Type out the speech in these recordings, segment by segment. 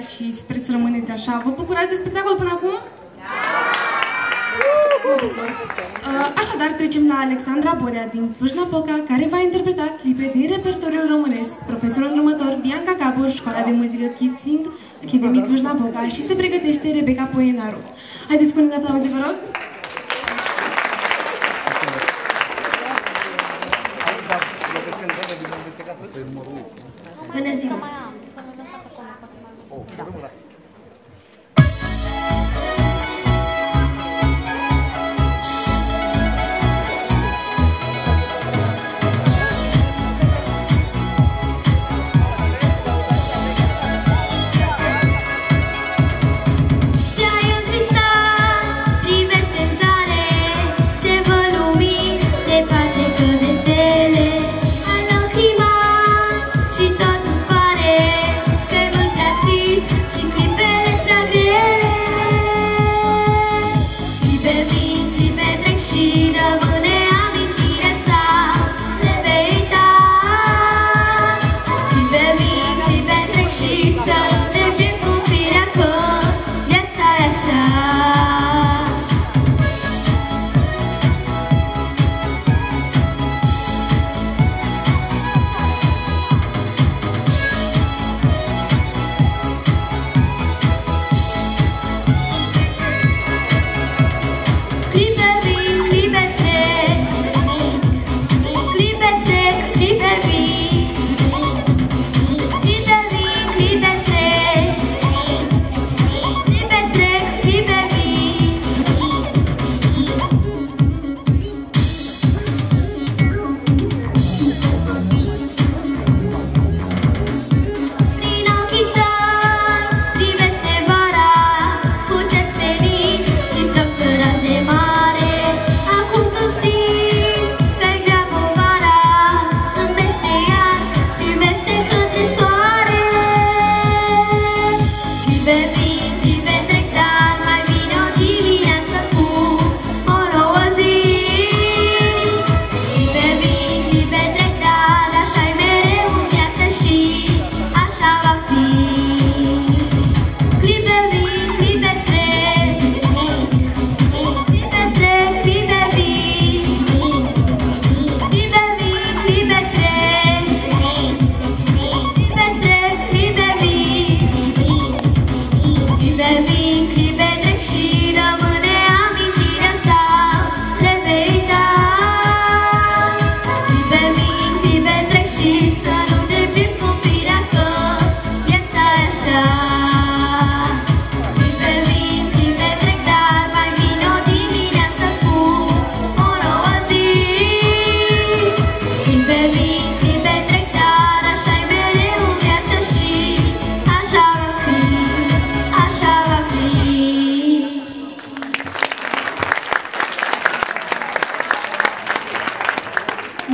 bucurați și sper să rămâneți așa. Vă bucurați de spectacol până acum? Așadar, trecem la Alexandra Borea din Cluj-Napoca, care va interpreta clipe din repertoriul românesc. Profesorul următor, Bianca Capur, Școala de Muzică Kidsing, Academy Cluj-Napoca, și se pregătește Rebecca Poienaru. Haideți cu un aplauze, vă rog! Bună ziua!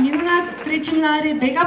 Minunat, trecem la Rebecca